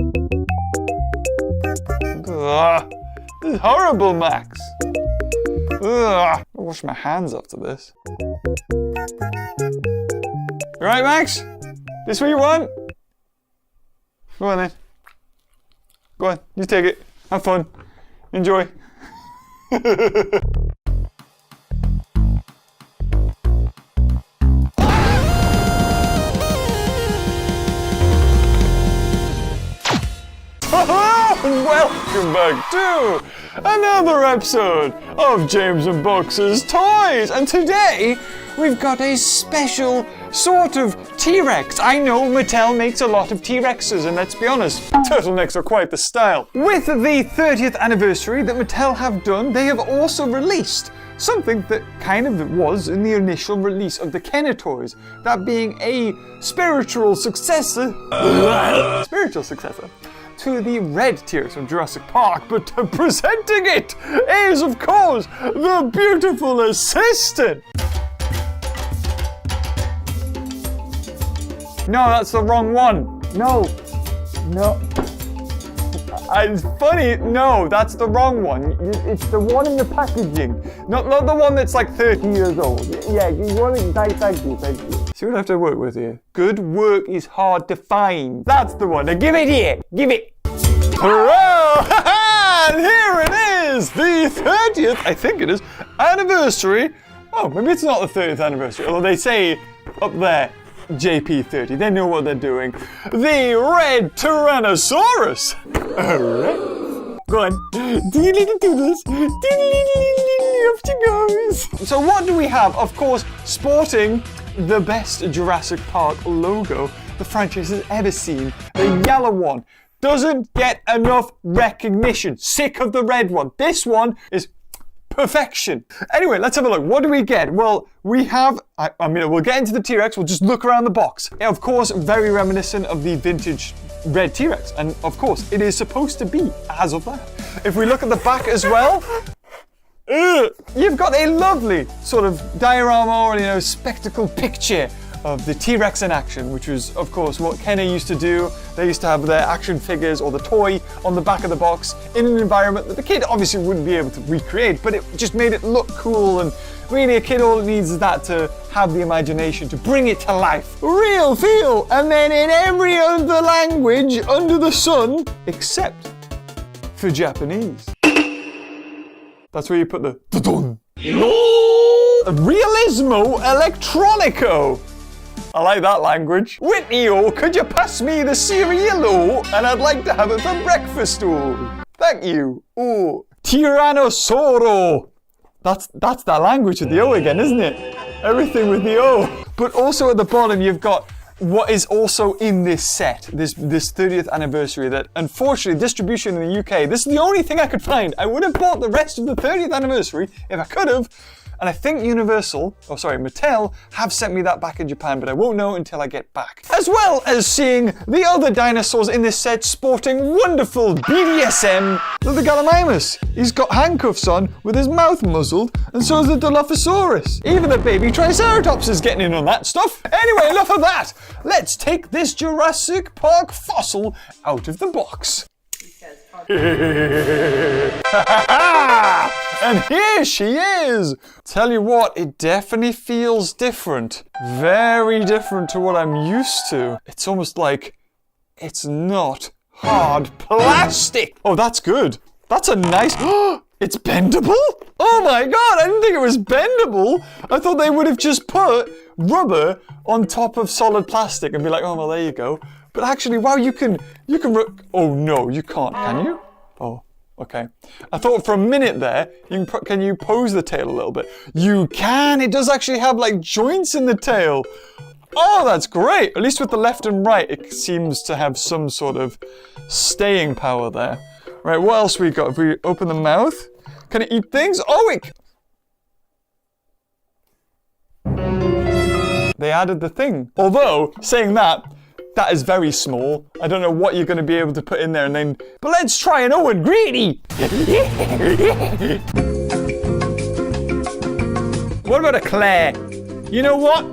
Ugh, this is horrible, Max. Ugh, I'll wash my hands after this. You right, Max? This what you want? Go on then. Go on, you take it. Have fun. Enjoy. Welcome back to another episode of James and Box's Toys, and today we've got a special sort of T-Rex. I know Mattel makes a lot of T-Rexes, and let's be honest, turtlenecks are quite the style. With the 30th anniversary that Mattel have done, they have also released something that kind of was in the initial release of the Kenner toys, that being a spiritual successor to the red T-Rex from Jurassic Park, but presenting it is, of course, the beautiful assistant. No, that's the wrong one. No. It's funny. No, that's the wrong one. It's the one in the packaging, not the one that's like 30 years old. Yeah, you want it. Thank you. See what I have to work with here. Good work is hard to find. That's the one. Now give it here. Give it. Hurrah! And here it is, the 30th, I think it is, anniversary. Oh, maybe it's not the 30th anniversary, although they say up there, JP30. They know what they're doing. The red Tyrannosaurus. Alright. Go on. Doodles. Off she goes. So what do we have? Of course, sporting the best Jurassic Park logo the franchise has ever seen. The yellow one. Doesn't get enough recognition. Sick of the red one. This one is perfection. Anyway, let's have a look. What do we get? Well, we have, we'll get into the T-Rex. We'll just look around the box. Of course, very reminiscent of the vintage red T-Rex. And of course, it is supposed to be as of that. If we look at the back as well, you've got a lovely sort of diorama or, spectacle picture of the T-Rex in action, which was, of course, what Kenner used to do. They used to have their action figures or the toy on the back of the box in an environment that the kid obviously wouldn't be able to recreate, but it just made it look cool, and really a kid all it needs is that to have the imagination to bring it to life. Real feel! And then in every other language under the sun, except for Japanese. That's where you put the da-dun. Realismo Electronico. I like that language. Whitney-o, could you pass me the cereal-o? And I'd like to have it for breakfast-o. Thank you. Oh, Tyrannosauro. That's that language with the O again, isn't it? Everything with the O. But also at the bottom, you've got what is also in this set, this 30th anniversary, that unfortunately distribution in the UK, this is the only thing I could find. I would have bought the rest of the 30th anniversary if I could have. And I think Mattel have sent me that back in Japan, but I won't know until I get back. As well as seeing the other dinosaurs in this set sporting wonderful BDSM. Look at the Gallimimus. He's got handcuffs on with his mouth muzzled, and so is the Dilophosaurus. Even the baby Triceratops is getting in on that stuff. Anyway, enough of that. Let's take this Jurassic Park fossil out of the box. And here she is! Tell you what, it definitely feels different. Very different to what I'm used to. It's almost like it's not hard plastic. Oh, that's good. That's a nice... It's bendable? Oh my god, I didn't think it was bendable. I thought they would have just put rubber on top of solid plastic and be like, oh, well, there you go. But actually, wow, you can oh no, you can't, can you? Oh, okay. I thought for a minute there, can you pose the tail a little bit? You can, it does actually have like joints in the tail. Oh, that's great. At least with the left and right, it seems to have some sort of staying power there. Right, what else we got? If we open the mouth, can it eat things? Oh, they added the thing. Although, saying that is very small. I don't know what you're going to be able to put in there and then... But let's try an Owen Greedy! What about a Claire? You know what?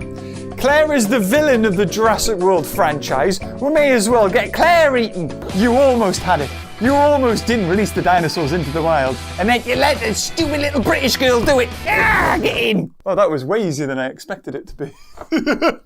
Claire is the villain of the Jurassic World franchise. We may as well get Claire eaten. You almost had it. You almost didn't release the dinosaurs into the wild, and then you let the stupid little British girl do it. Ah, get in! Oh, that was way easier than I expected it to be.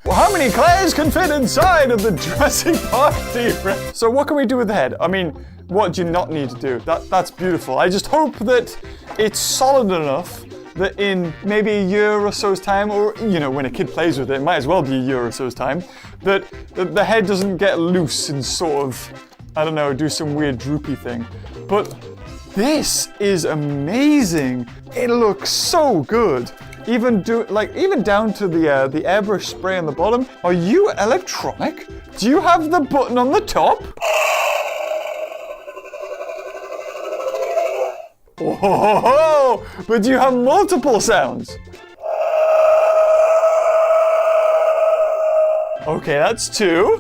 Well, how many Claires can fit inside of the Jurassic Park T.rex? So what can we do with the head? I mean, what do you not need to do? That's beautiful. I just hope that it's solid enough that in maybe a year or so's time, or, you know, when a kid plays with it, it might as well be a year or so's time, that the head doesn't get loose and sort of, I don't know, do some weird droopy thing. But this is amazing. It looks so good. Even down to the airbrush spray on the bottom. Are you electronic? Do you have the button on the top? Oh, but do you have multiple sounds? Okay, that's 2.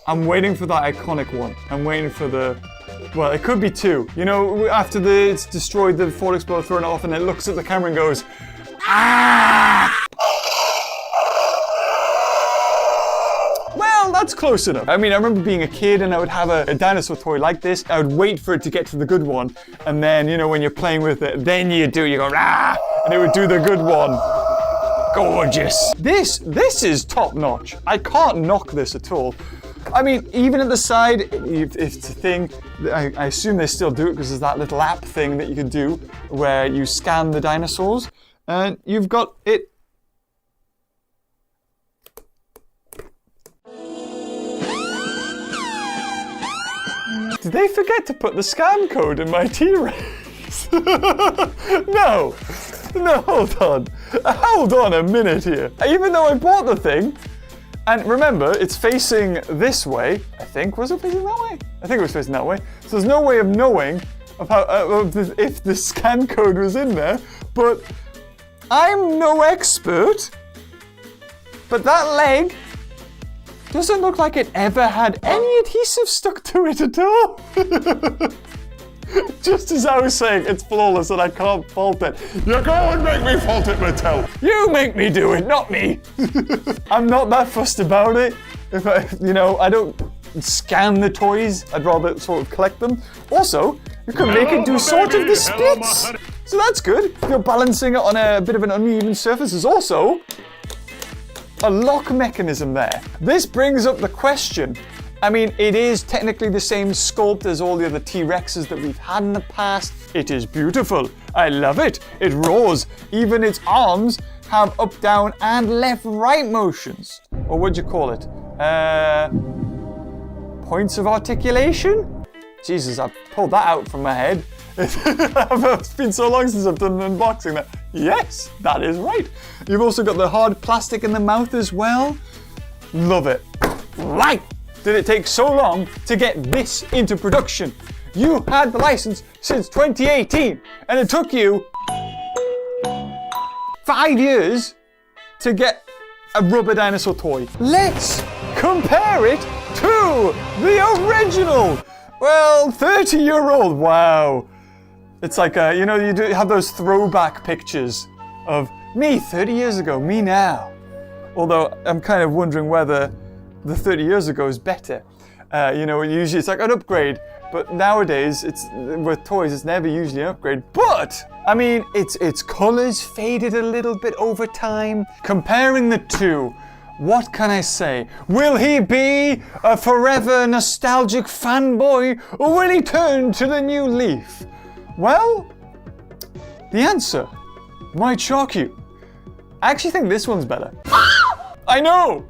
I'm waiting for that iconic one. I'm waiting for the... Well, it could be 2. You know, after it's destroyed the Ford Explorer, thrown it off, and it looks at the camera and goes, ah! Well, that's close enough. I mean, I remember being a kid and I would have a dinosaur toy like this. I would wait for it to get to the good one. And then, you know, when you're playing with it, then you go, ah! And it would do the good one. Gorgeous. This is top notch. I can't knock this at all. I mean, even at the side, if it's a thing, I assume they still do it because there's that little app thing that you can do where you scan the dinosaurs and you've got it. Did they forget to put the scan code in my T.rex? No, hold on a minute here. Even though I bought the thing, and remember, it's facing this way, I think. Was it facing that way? I think it was facing that way. So there's no way of knowing if the scan code was in there, but I'm no expert. But that leg doesn't look like it ever had any adhesive stuck to it at all. Just as I was saying, it's flawless and I can't fault it. You go and make me fault it, Mattel. You make me do it, not me. I'm not that fussed about it. If I don't scan the toys. I'd rather sort of collect them. Also, you can make it do sort of the splits. So that's good. You're balancing it on a bit of an uneven surface. There's also a lock mechanism there. This brings up the question. I mean, it is technically the same sculpt as all the other T-Rexes that we've had in the past. It is beautiful. I love it. It roars. Even its arms have up, down, and left, right motions. Or what'd you call it? Points of articulation? Jesus, I pulled that out from my head. It's been so long since I've done an unboxing that. Yes, that is right. You've also got the hard plastic in the mouth as well. Love it. Right. Did it take so long to get this into production? You had the license since 2018, and it took you 5 years to get a rubber dinosaur toy. Let's compare it to the original. Well, 30-year-old, wow. It's like, you do have those throwback pictures of me 30 years ago, me now. Although I'm kind of wondering whether the 30 years ago is better. Usually it's like an upgrade, but nowadays with toys it's never usually an upgrade. But I mean, its colors faded a little bit over time. Comparing the two, what can I say? Will he be a forever nostalgic fanboy, or will he turn to the new leaf? Well, the answer might shock you. I actually think this one's better. I know!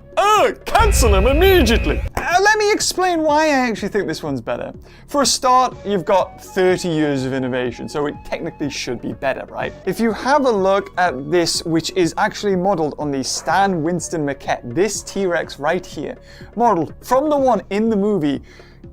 Cancel him immediately! Let me explain why I actually think this one's better. For a start, you've got 30 years of innovation, so it technically should be better, right? If you have a look at this, which is actually modeled on the Stan Winston maquette, this T-Rex right here, modeled from the one in the movie,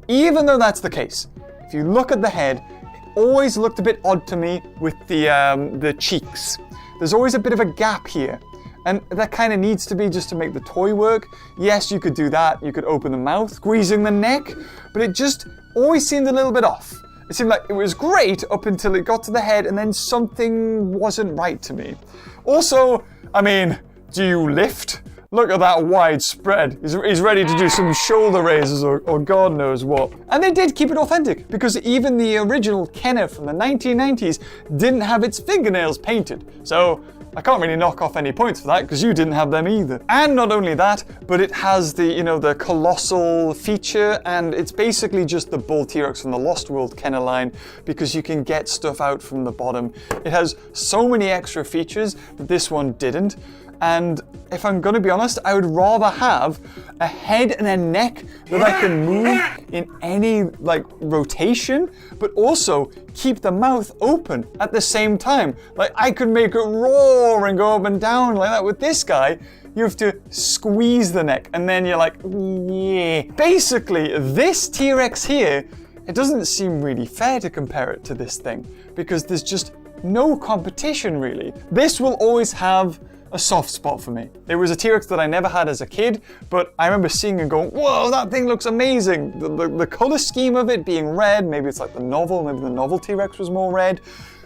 even though that's the case, if you look at the head, it always looked a bit odd to me with the cheeks. There's always a bit of a gap here. And that kind of needs to be just to make the toy work. Yes, you could do that. You could open the mouth, squeezing the neck, but it just always seemed a little bit off. It seemed like it was great up until it got to the head and then something wasn't right to me. Also, I mean, do you lift? Look at that wide spread. He's ready to do some shoulder raises or God knows what. And they did keep it authentic because even the original Kenner from the 1990s didn't have its fingernails painted. So I can't really knock off any points for that because you didn't have them either. And not only that, but it has the, you know, the colossal feature, and it's basically just the bull T-Rex from the Lost World Kenner line because you can get stuff out from the bottom. It has so many extra features that this one didn't. And if I'm gonna be honest, I would rather have a head and a neck that I can move in any like rotation, but also keep the mouth open at the same time. Like I could make it roar and go up and down like that. With this guy, you have to squeeze the neck and then you're like, yeah. Basically, this T-Rex here, it doesn't seem really fair to compare it to this thing because there's just no competition really. This will always have a soft spot for me. It was a T-Rex that I never had as a kid, but I remember seeing and going, whoa, that thing looks amazing. The color scheme of it being red, maybe it's like the novel, maybe the novel T-Rex was more red.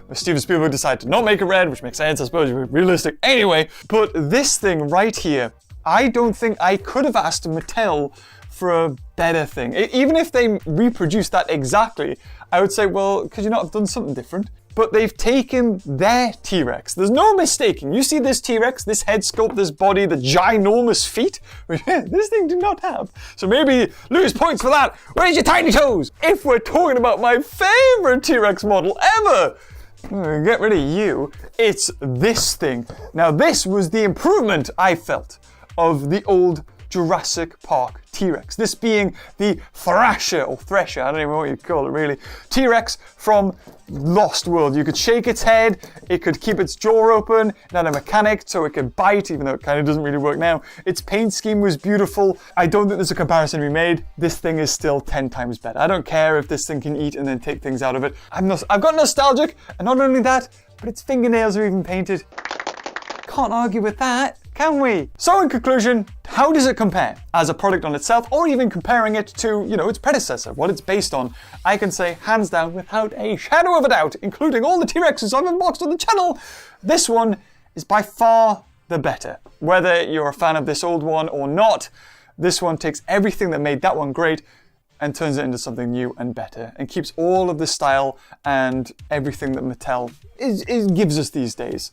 But Steven Spielberg decided to not make it red, which makes sense, I suppose, realistic. Anyway, but this thing right here, I don't think I could have asked Mattel for a better thing. Even if they reproduced that exactly, I would say, well, could you not have done something different? But they've taken their T-Rex. There's no mistaking. You see this T-Rex, this head sculpt, this body, the ginormous feet, which this thing did not have. So maybe lose points for that. Where's your tiny toes? If we're talking about my favorite T-Rex model ever, get rid of you, it's this thing. Now this was the improvement I felt of the old Jurassic Park T-Rex. This being the Thrasher, or Thresher, I don't even know what you call it really, T-Rex from Lost World. You could shake its head, it could keep its jaw open, it had a mechanic so it could bite, even though it kind of doesn't really work now. Its paint scheme was beautiful. I don't think there's a comparison to be made. This thing is still 10 times better. I don't care if this thing can eat and then take things out of it. I've got nostalgic, and not only that, but its fingernails are even painted. Can't argue with that, can we? So in conclusion, how does it compare as a product on itself, or even comparing it to, you know, its predecessor, what it's based on? I can say hands down without a shadow of a doubt, including all the T-Rexes I've unboxed on the channel, this one is by far the better. Whether you're a fan of this old one or not, this one takes everything that made that one great and turns it into something new and better, and keeps all of the style and everything that Mattel gives us these days.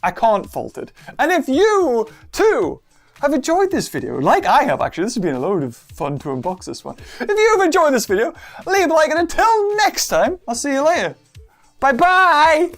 I can't fault it. And if you, too, have enjoyed this video, like I have actually, this has been a load of fun to unbox this one. If you have enjoyed this video, leave a like, and until next time, I'll see you later. Bye-bye!